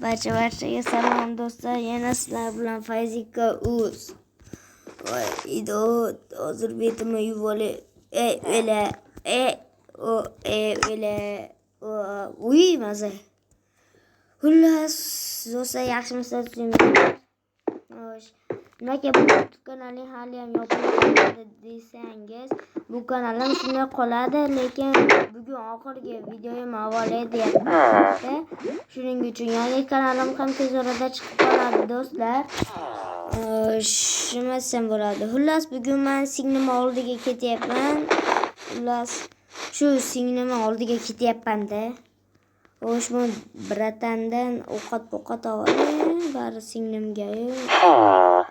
Barchaga salom do'stlar. Yana sizlar bilan Fayzika Uz. Voy, idot, hozir betimni yuvib olay. Uy, maza. Xullas, do'stlar, yaxshimisizlar? Xo'sh. Nimaga bu kanalning hali ham yopilmadi desangiz, bu kanalim shunday qoladi, lekin bugun oxirgi videoyim avvalo deyapman. Shuning uchun yangi kanalim ham tez orada chiqib qoladi do'stlar. Shima desam bo'ladi. Xullas, bugun men singlim oldiga ketyapman. Xullas, shu singlim oldiga ketyapman-da. Xo'sh, men bratandan ovqat oldim, bari singlimga.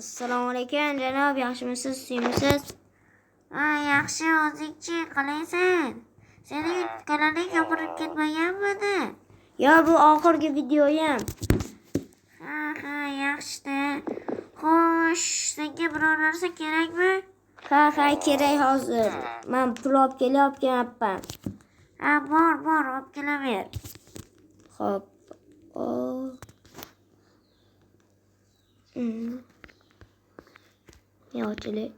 Assalomu alaykum janob, yaxshimisiz, suyimisiz? Yaxshi, o'zingchi qalaysan? Sening kanaling yopilib ketmaganmidi? Yo, bu oxirgi videoyim. Ha, yaxshi-da. Xo'sh, senga biror narsa kerakmi? Ha, kerak hozir. Men pul olib kelyapman. Bor, olib kelaver. Xo'p. Yo'qchilik.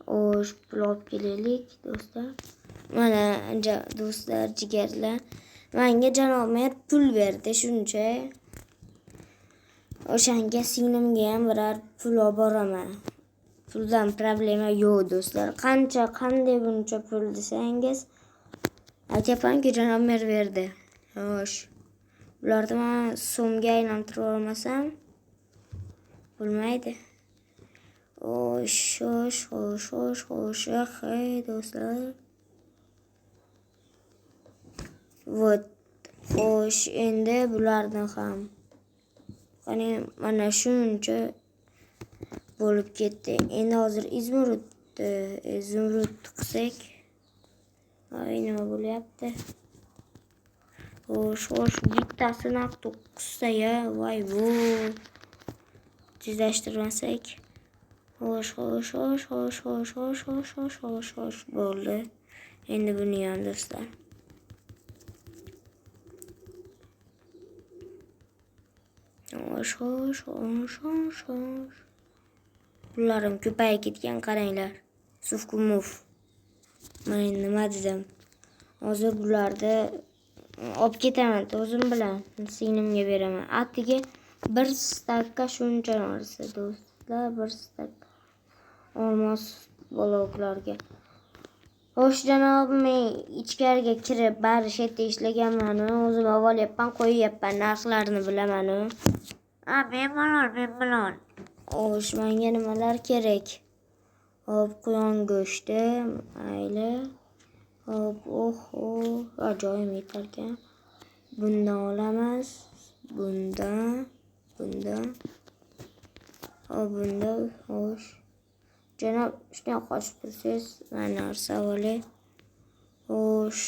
Xo'sh, pul olib kelaylik do'stlar. Mana do'stlar, jigarlar. Menga janob mer pul berdi shuncha. O'shanga singlimga ham biror pul olib boraman. Puldan problema yo'q do'stlar. Qanday buncha pul desangiz, aytayapman-ku, janob mer berdi. Xo'sh. Bularni men so'mga aylantirib olmasam bo'lmaydi. Xo'sh, do'stlar. Xo'sh, endi bularni ham. Qani, mana shuncha bo'lib ketdi. Endi hozir izmurud qilsak. Nima bo'lyapti? Xo'sh, bittasini 9 ta-ya. Voy bu. Tezlashtirmasak. Xo'sh, bo'ldi. Endi buni ham do'stlar. Xo'sh. Pullarim ko'payib ketgan, qaranglar. Sufkumuf. Men nima dedim? Hozir bularni olib ketaman o'zim bilan. Singlimga beraman. Atiga 1 stakka shuncha narsa do'stlar, 1 stak olmos bloklarga. Xo'sh janob, men ichkariga kirib bari shetda ishlaganman, o'zim olyapman, qo'yyapman, narxlarini bilaman. Bemalol. Xo'sh, menga nimalar kerak? Hop, quyon go'shti, mayli. Hop, ajoyib etarkan. Bundan olamiz. Bundan. Xo'sh. Janob, shunday qochib tursiz, men narsa olay. Xo'sh,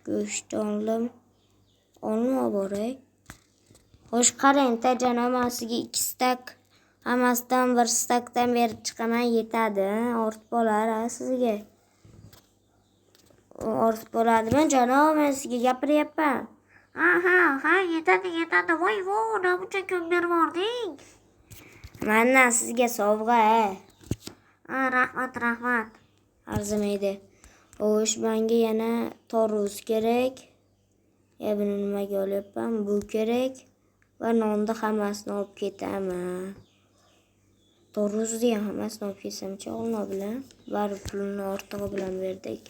go'sht oldim. Olma boray. Xo'sh, qarang-da janob, men sizga 2 stak, hammasidan 1 stakdan berib chiqaman, yetadi. Ortib olar sizga. Ortib bo'ladimi janob? Men sizga gapiryapman. Ha, yetadi. Voy, nima ko'p berib yubording? Mendan sizga sovg'a. Rahmat. Arzimaydi. Xo'sh, menga yana toruz kerak. Buni nimaga olyapman? Bu kerak. Va nonni hammasini olib ketaman. Toruzni ham hammasini olib ketsam-chi, olma bilan. Bari pulni ortig'i bilan berdik.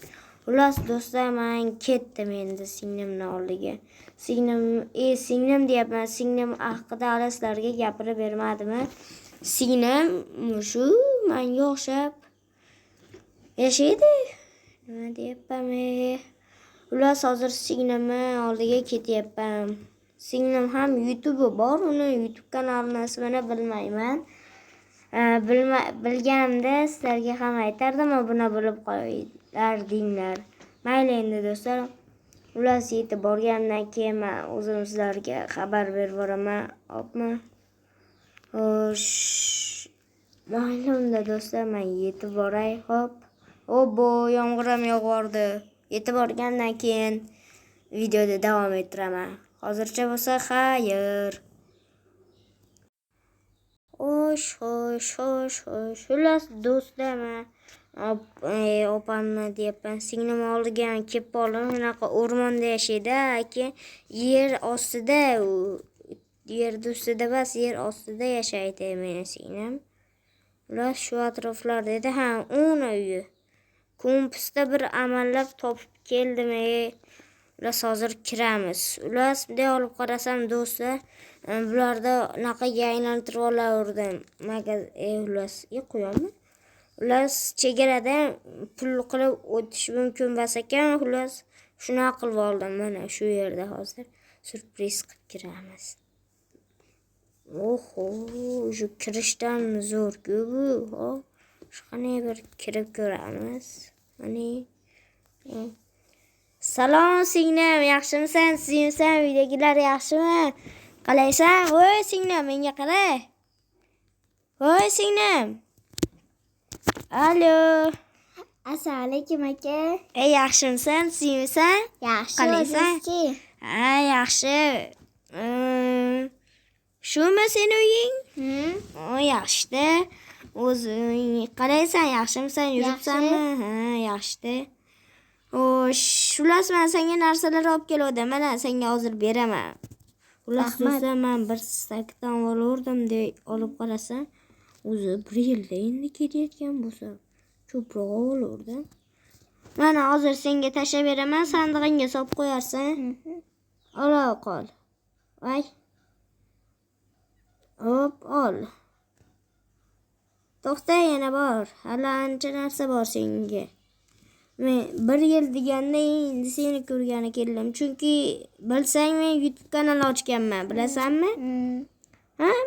Xullas do'stlar, men ketdim endi singlimning oldiga. Singlim deyapman. Singlim haqida hali sizlarga gapirib bermadimmi? Singlim shu menga o'xshab yashaydi. Nima deyapman? Xullas, hozir singlimning oldiga ketyapman. Singlim ham YouTube bor, uni YouTube kanalining ismini bilmayman. Bilganimda sizlarga ham aytardim, obuna bo'lib qo'yardinglar. Mayli endi do'stlar. Xullas, yetib borgandan keyin men o'zim sizlarga xabar berib boraman. Hopmi? Xo'sh. Mayli unda do'stlar, men yetib boray. Hop. Yomg'ir ham yog'ardi. Yetib borgandan keyin videoda davom ettiraman. Hozircha bo'lsa xayr. Xo'sh. Xullas do'stlarman. Opamni deyapman. Singlim oldiga ham kelib qoldim. Shunaqa o'rmonda yashaydi, aka. Yer ostida, yer ustida emas, yer ostida yashaydi meni singlim. Ular shu atroflarda edi. Ha, 10 uyi. Kompasda bir amallab topib keldim. Ular hozir kiramiz. Ular bunday olib qarasam do'stlar, bularda naqaga aylantirib olaverdim. Ular qo'yammi? Ular chegarada pul qilib o'tish mumkin bo'lsa ekan, ular shuni qilib oldim. Mana shu yerda hozir surpriz qilib kiramiz. Oho, shu kirishdan zo'r-ku bu. Qanday bir kirib ko'ramiz. Mana salom singlim, yaxshimisan? Sizmisan? Videolar yaxshimi? Qalaysan? Voy singlim, menga qara. Voy singlim. Alo. Assalomu alaykum aka. Yaxshimisan? Sizmisan? Yaxshi. Qalaysan? Yaxshi. Shumi seni uying? Yaxshi. O'zing qalaysan? Yaxshimisan? Yuribsanmi? Yaxshi. Shulas men senga narsalar olib keldim. Mana senga hozir beraman. Ular so'zlar men bir stakdan olurdim deb olib qarasam, o'zi 1 yilda endi ketayotgan bo'lsa, ko'proq olurdim. Mana hozir senga tashlab beraman, sandig'ingga solib qo'yarsan. Ola qol. Voy. Hop, ol. To'xta, yana bor. Hali ancha narsa bor senga. Men 1 yil deganda endi seni ko'rgani keldim. Chunki bilsang men YouTube kanal ochganman, bilasanmi?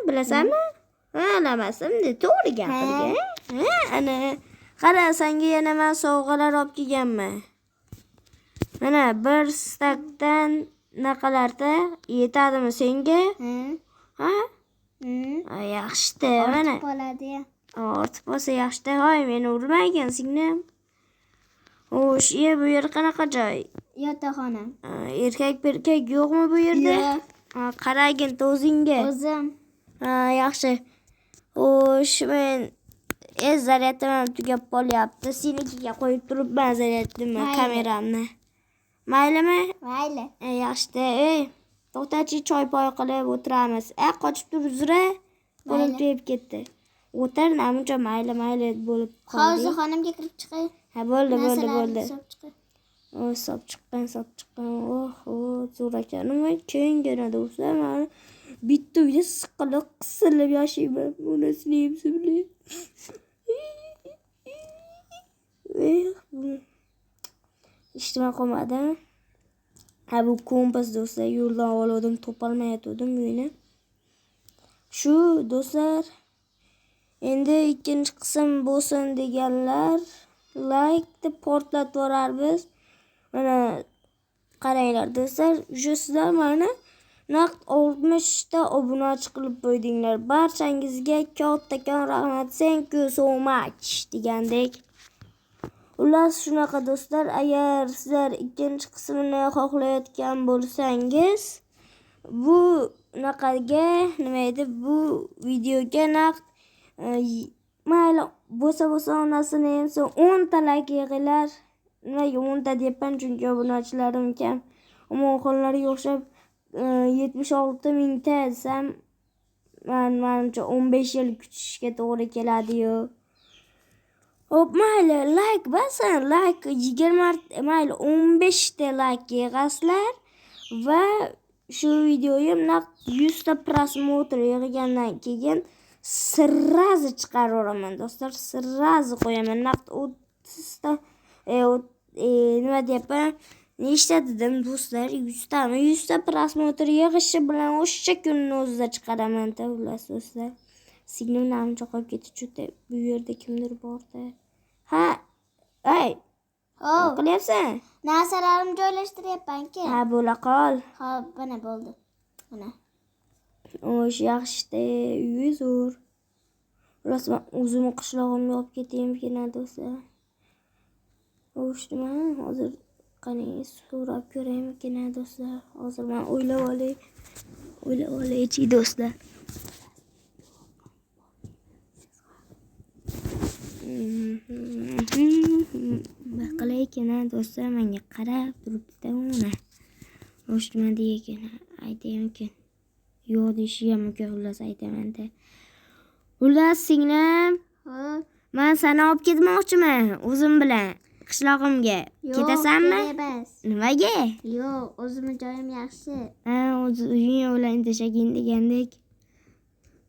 Bilasanmi? Bilmasam-da, to'g'ri gapirgan. Ana qara, senga yana men sovg'alar olib kelganman. Mana bir stakdan naqalarda yetadimi senga? Yaxshi, mana. Ortib qoladi. Ortib bo'lsa yaxshi. Hoy, meni urmagin singlim. Xo'sh, bu yer qanaqa joy? Yotoqxona. Erkak yo'qmi bu yerda? Qaragin o'zingga. O'zim. Yaxshi. Xo'sh, men zaryatim tugab qolyapti. Senikiga qo'yib turibman zaryatimni, kameramni. Maylimi? Mayli. Yaxshi. To'xtachi, choy-poy qilib o'tiramiz. Qochib tur uzra. Qo'lim to'yib ketdi. O'tir, namuncha mayli bo'lib qoldi. Hozir xonamga kirib chiqay. Bo'ldi. Sop chiqqan. Zo'r ekan. Keyingina do'stlar, men bitta uyda siqilib qisilib yashayman. Bunasini yemsa bilan. Ishtima qolmadi. Bu kompas do'stlar, yo'ldan oldim, topolmayotgandim uyni. Shu do'stlar, endi ikkinchi qism bo'lsin deganlar like deb portlatib yuborarmiz. Mana qaranglar do'stlar, sizlar mana naqd 60 ta obunachi qilib qo'ydinglar. Barchangizga kattakon rahmat. Thank you so much degandek. Ular shunaqa do'stlar, agar sizlar ikkinchi qismini xohlayotgan bo'lsangiz, bu naqaga bu videoga naqd mayli bo'lsa onasini ensa 10 ta like yig'inglar. Nimaga 10 ta deyapman, chunki obunachilarim kam. Omonxonlarga o'xshab 76 mingta desam, menimcha 15 yil kutishga to'g'ri keladi-yu. Hop, mayli like bosing, like 20 mayli 15 ta like yig'asizlar va shu videoyim naqd 100 ta prosmotr yig'gandan keyin sirrazi chiqaraveraman do'stlar, sirrazi qo'yaman. Naqd 30 ta nima deyapman? Nechta dedim do'stlar? 100 tami? 100 ta prosmotr yig'ishi bilan o'sha kunni o'zida chiqaraman do'stlar. Singlim namcha qolib ketdi. Bu yerda kimdir bor-da. Nima qilyapsan? Narsalarimni joylashtiryapman-ku. Bo'la qol. Mana bo'ldi. Mana. Yaxshi, uyi zo'r. Rasman o'zimni qishlog'imga olib ketayim do'stlar. Nima hozir Qani so'rab ko'raymikin do'stlar. Hozir men o'ylab olaychi do'stlar. Baqalay ekan do'stlar, menga qarab turibdi-da uni. Ro'shtimadi ekan, aytaymikin. Yo'q deyishiga mumkin, xullas aytaman-da. Xullas singlim, men seni olib ketmoqchiman o'zim bilan qishlog'imga. Ketasanmi? Emas. Nimaga? Yo'q, o'zimni joyim yaxshi. O'zing bilan tashagin degandek.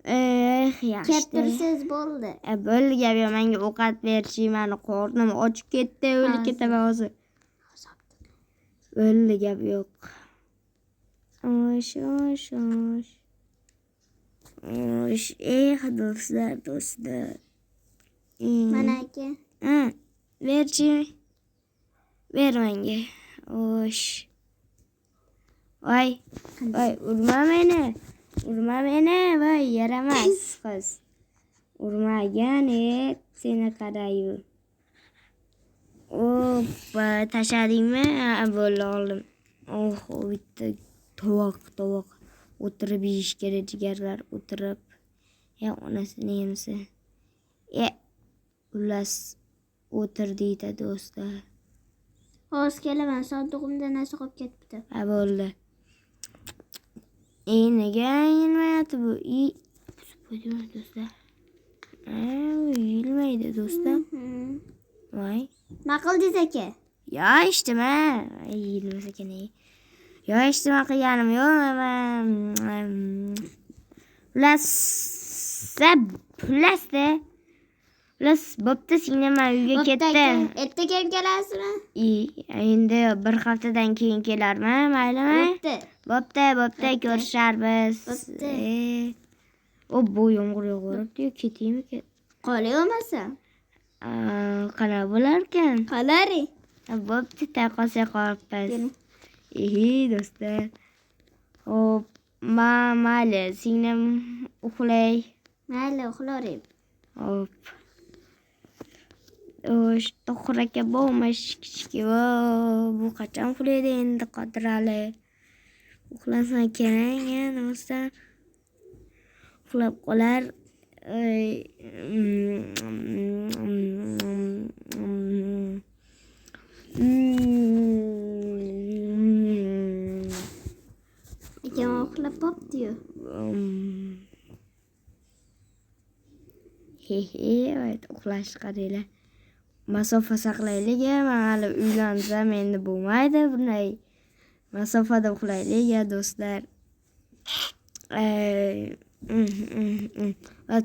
Yaxshi. Keltirsiz bo'ldi. Bo'ldi gap yo'q, menga ovqat berishing, meni qornim ochib ketdi, o'lib ketaman hozir. Bo'ldi gap yo'q. Osh. Do'stlar. Mana aka. Berchi. Ber menga. Osh. Voy, urma meni. Voy, yaramas qiz. Urmagan seni qarayu. Oppa, tashladingmi? Bo'ldi, oldim. Bitta tovoq. O'tirib yeyish kerak, jigarlar, o'tirib. Onasini yemsa. Xullas o'tir deydi do'stlar. Hozir kelaman, sandig'imda narsa qolib ketibdi. Bo'ldi. Nega yilmayapti bu? Qo'ydim do'stlar. Yilmaydi do'stlar. Voy. Nima qildingiz aka? Ya ishdimi? Yilmas ekan. Ya ishdimi qilganim yo'q. Plus bo'pti, singlim uyga ketdim. Erta kelib kelasizmi? Endi bir haftadan keyin kelarman, maylimi? Bo'pti, ko'risharmiz. Bu yomg'ir yog'yapti-yu, ketaymi? Qolay olmasa. Qana bo'larkan? Qalari. Bo'pti, taqosa qolibmiz. Do'stlar. Hop, mayli, singlim uxlay. Mayli, uxlaring. Hop. To'qir aka bo'lmish kichik. Bu qachon uxlaydi endi Qodirali? Uxlasa kerak, do'stlar. Uxlab qolar. Akam uxlab qopti-yu. Uxlash qaranglar. Masofa saqlaylik, men hali uylansam endi bo'lmaydi bunday. Masofada uxlaylik do'stlar.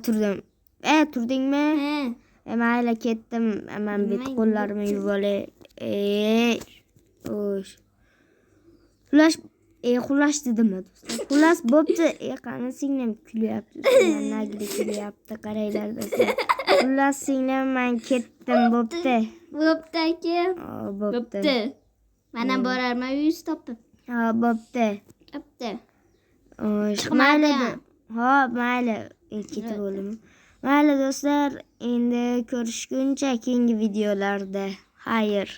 Turdim. Turdingmi? Mayli, ketdim. Men bet qo'llarimni yuvib olay. Xulash dedimmi do'stlar? Xullas bo'pti. Qani singlim kulyapti. Nagli kulyapti, qaranglar do'stlar. Xullas singlim, men ketdim, bo'pti. Bo'pti aka. Bo'pti. Mana borarman uyingiz topib. Bo'pti. Mayli. Mayli. Ketib bo'ldim. Mayli do'stlar, endi ko'rishguncha keyingi videolarda. Xayr.